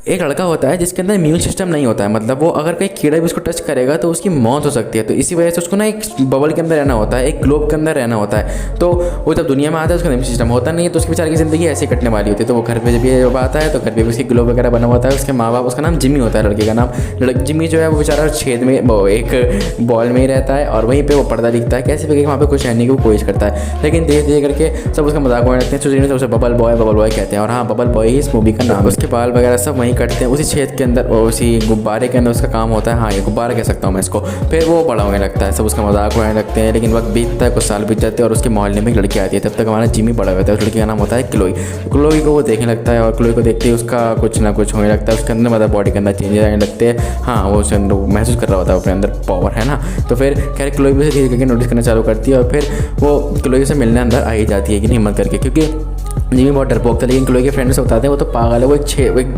एक लड़का होता है जिसके अंदर इम्यून सिस्टम नहीं होता है, मतलब वो अगर कोई कीड़ा भी उसको टच करेगा तो उसकी मौत हो सकती है। तो इसी वजह से उसको ना एक बबल के अंदर रहना होता है, एक ग्लोब के अंदर रहना होता है। तो वो जब दुनिया में आता है उसका इम्यून सिस्टम होता नहीं है, तो उसकी बेचारे की ज़िंदगी ऐसे कटने वाली होती है। तो वो घर पे जब ये आता है तो घर पे भी उसकी ग्लोब वगैरह बना होता है। उसके माँ बाप, उसका नाम जिम्मी होता है लड़के का नाम। जिम्मी जो है वो बेचारा छेद में वो एक बॉल में ही रहता है और वहीं पर वो पढ़ता लिखता है, कैसे भी वहाँ पर कुछ रहने की कोशिश करता है। लेकिन धीरे धीरे करके सब उसका मजाक उड़ाने लगते हैं, तो उसे बबल बॉय कहते हैं। और हाँ, बबल बॉय ही इस मूवी का नाम। उसके बाल वगैरह सब वहीं कटते हैं उसी छेद के अंदर, और उसी गुब्बारे के अंदर उसका काम होता है। हाँ, ये गुब्बारा कह सकता हूँ मैं इसको। फिर वो बड़ा होने लगता है, सब उसका मजाक उड़ाने लगते हैं। लेकिन वक्त बीतता है, कुछ साल बीत जाते हैं और उसके मोहल्ले में एक लड़की आती है। तब तक हमारा जिम्मी बड़ा होता है। उस लड़की का नाम होता है क्लोई। क्लोई को वो देखने लगता है और क्लोई को देखते ही उसका कुछ ना कुछ होने लगता है। उसके अंदर मतलब बॉडी के अंदर चेंजेस आने लगते हैं। हाँ, वो उसके अंदर महसूस कर रहा होता है अपने अंदर पावर, है ना। तो फिर खैर क्लोई भी धीरे करके नोटिस करना चालू करती है और फिर वो क्लोई से मिलने अंदर आ ही जाती है कि हिम्मत करके, क्योंकि जिम्मी बहुत डरपोक था। लेकिन क्लोई के फ्रेंड से बताते हैं वो तो पागल है, वो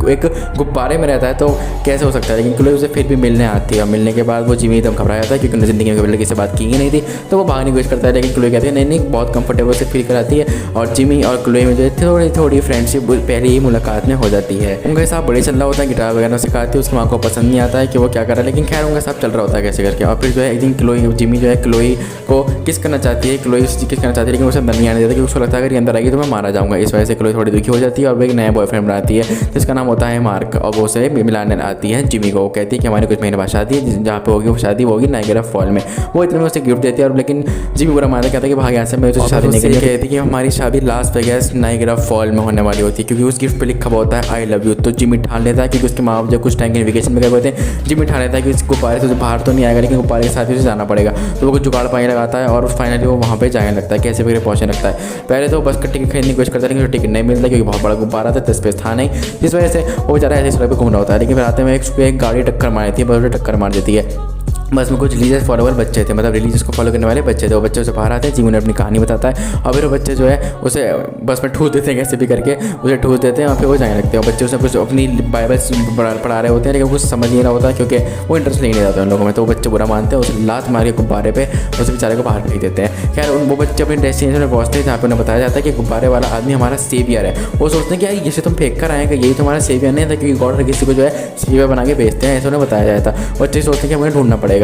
एक गुब्बारे में रहता है तो कैसे हो सकता है। लेकिन क्लोई उसे फिर भी मिलने आती है और मिलने के बाद वो जिम्मी एकदम घबरा जाता है, क्योंकि उन्हें ज़िंदगी में कभी लड़की से बात की ही नहीं थी। तो वो भागने की कोशिश करता है, लेकिन क्लोई कहती है नहीं बहुत कंफर्टेबल से फील कराती है। और जिम्मी और क्लोई में जो है थोड़ी फ्रेंडशिप पहले ही मुलाकात में हो जाती है। उनका साथ बड़े चल रहा होता है, गिटार वगैरह सिखाती है। उसकी माँ को पसंद नहीं आता है कि वो क्या कर रहा है, लेकिन खैर उनका साथ चल रहा होता है कैसे करके। और फिर जो है एक दिन जिम्मी जो है क्लोई को किस करना चाहती है, क्लोई किस करना चाहती है, लेकिन उसे अंदर नहीं आने देता, क्योंकि उसको लगता है अगर अंदर आएगी तो मैं मारा जाऊँगा। इस वजह से क्लोई थोड़ी हो जाती है और वो एक नया बॉयफ्रेंड बनाती है जिसका नाम होता है मार्क। और वो उसे मिलाने आती है जिम्मी को। वो कहती है कि हमारी कुछ महीने बाद शादी है, जहाँ पे होगी वो शादी होगी नाइगेरा फॉल में। वो इतने में उसे गिफ्ट देती है और लेकिन जिम्मी बुरा मानता कहता है कि भाग यहाँ से, मैं तुझसे शादी नहीं करी। कहती है कि हमारी शादी लास वेगास नाइगेरा फॉल में होने वाली होती है, क्योंकि उस गिफ्ट पे लिखा हुआ होता है आई लव यू। तो जिम्मी ठान लेता है, क्योंकि उसके माँ बाप जब कुछ टाइम के वेकेशन में गए होते हैं, जिम्मी ठान लेता है कि इस गुब्बारे से बाहर तो नहीं आएगा, लेकिन गुब्बारे के साथ ही उसे जाना पड़ेगा। तो वो कुछ जुगाड़ पानी लगाता है और फाइनली वो वहाँ पर जाने लगता है, कैसे वगैरह पहुँचने लगता है। पहले तो बस का टिकट खरीदने की कोशिश करता है, लेकिन टिकट नहीं मिलता क्योंकि बहुत बड़ा गुब्बारा था, स्पेस था नहीं, जिस वजह से वो बेचारा ऐसे सड़क पे घूम रहा होता है। लेकिन फिर आते में एक गाड़ी टक्कर मार देती है, बस टक्कर मार देती है। बस में कुछ रिलीजियस फॉलोवर बच्चे थे, मतलब रिलीजियस को फॉलो करने वाले बच्चे थे। वो बच्चे उसे बाहर आते हैं, जिम्मी उन्हें अपनी कहानी बताता है और फिर वो बच्चे जो है उसे बस में ठूस देते हैं, कैसे भी करके उसे ठूस देते हैं और फिर वो जाने लगते हैं। बच्चे उसे कुछ अपनी बाइबल पढ़ा रहे होते हैं, लेकिन कुछ समझ नहीं रहा होता क्योंकि वो इंटरेस्ट नहीं जाता उन लोगों में। तो वो बच्चे बुरा मानते हैं, उसे लात मार के गुब्बारे पे उस बेचारे को बाहर भेज देते हैं। खैर वो बच्चे अपनी डेस्टिनेशन में पहुँचते हैं, जहाँ पर उन्हें बताया जाता है कि गुब्बारे वाला आदमी हमारा सेवियर है। वो सोचते हैं कि यार जैसे तुम फेंक कर आएगा यही तुम्हारा सेवियर नहीं था, क्योंकि गॉड हर किसी को जो है सेवियर बना के भेजते हैं, ऐसा उन्हें बताया जाता है। बच्चे सोचते हैं कि हमें ढूंढना पड़ेगा।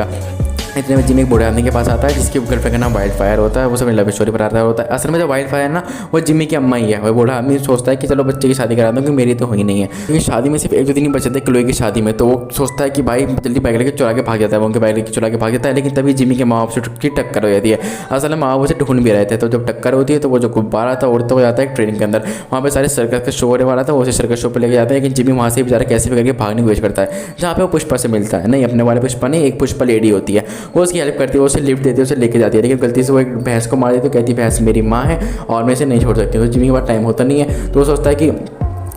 इतने में जिम्मी एक बूढ़े आदमी के पास आता है जिसकी गर्लफ्रेंड का नाम वाइल्ड फायर होता है। वो सब लव स्टोरी पर आता होता है। असल में जो वाइल्ड फायर ना वो जिम्मी की अम्मा ही है। वो बूढ़ा आदमी सोचता है कि चलो बच्चे की शादी करा दूँ, क्योंकि मेरी तो हुई नहीं है, क्योंकि शादी में सिर्फ 1-2 दिन ही बचे थे क्लोई की शादी में। तो वो सोचता है कि भाई जल्दी बाइक लेके चुरा के भाग जाता है, वो उनके बाइक लेके चुरा के भाग जाता है। लेकिन तभी जिम्मी के माँ बाप से टक्कर हो जाती है। असल में माँ बाप उसे ढूंढ भी रहे थे। तो जब टक्कर होती है तो वो जो गुब्बारा था उड़ता हो जाता है ट्रेन के अंदर। वहाँ पर सारे सर्कस का शो होने वाला था, वो उसे सर्कस शो पर लेके जाता है। लेकिन जिम्मी वहाँ से बेचारा कैसे भी करके भागने की कोशिश करता है, जहाँ पे वो पुष्पा से मिलता है। नहीं, अपने वाले पुष्पा नहीं, एक पुष्पा लेडी होती है, वो उसकी हेल्प करती है, उसे लिफ्ट देती है, उसे लेके जाती है। लेकिन गलती से वो एक भैंस को मार देती है, तो कहती है भैंस मेरी माँ है और मैं इसे नहीं छोड़ सकती। तो जिम्मी के पास टाइम होता नहीं है, तो वो सोचता है कि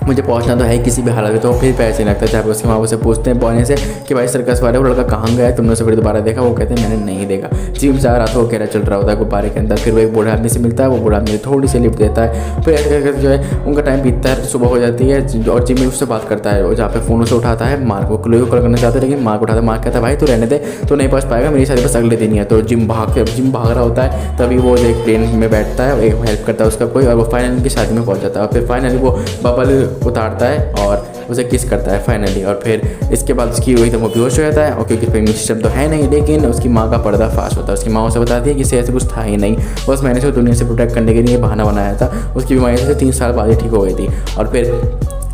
मुझे पहुंचना तो है किसी भी हालत में। तो फिर पैसे लगता है, चाहे उसके माँ से पूछते हैं बॉय से कि भाई सर्कस वाले वो लड़का कहाँ गया है, तुमने उसे फिर दोबारा देखा? वो कहते हैं मैंने नहीं देखा। जिम चाह रहा था, वो कहरा चल रहा होता है गुब्बारे के अंदर। फिर वो एक बूढ़े आदमी से मिलता है, वो बूढ़ा आदमी थोड़ी सी लिफ्ट देता है। फिर ऐसे करके जो है उनका टाइम बीतता है, सुबह हो जाती है और जिम्मी उससे बात करता है, जहाँ पे फ़ोन उसे उठाता है मार्क को। क्लोई को कॉल करना चाहता है, लेकिन मार्क उठाता है। मार्क कहता है भाई तू रहने दे, तो नहीं पहुँच पाएगा, मेरी शादी बस अगले दिन ही है। तो जिम भाग रहा होता है। तभी वो एक प्लेन में बैठता है, एक हेल्प करता है उसका कोई, और वो फाइनली उनकी शादी में पहुँच जाता है। और फिर फाइनली वो बबल उतारता है और उसे किस करता है फाइनली। और फिर इसके बाद उसकी वही तो वो बेहोश हो जाता है, और क्योंकि इम्यून सिस्टम तो है नहीं, लेकिन उसकी माँ का पर्दा फाश होता है। उसकी माँ उसे बताती है कि इसे ऐसे कुछ था ही नहीं, बस मैंने उसे दुनिया से प्रोटेक्ट करने के लिए बहाना बनाया था। उसकी बीमारी से 3 साल बाद ही ठीक हो गई थी। और फिर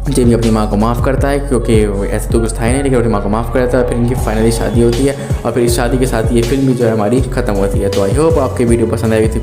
जिम्मी अपनी माँ को माफ़ करता है, क्योंकि ऐसे तो कुछ था ही नहीं, लेकिन अपनी माँ को माफ़ करता है। फिर इनकी फाइनली शादी होती है और फिर इस शादी के साथ ये फिल्म भी जो है हमारी ख़त्म होती है। तो आई होप आपकी वीडियो पसंद आई थी।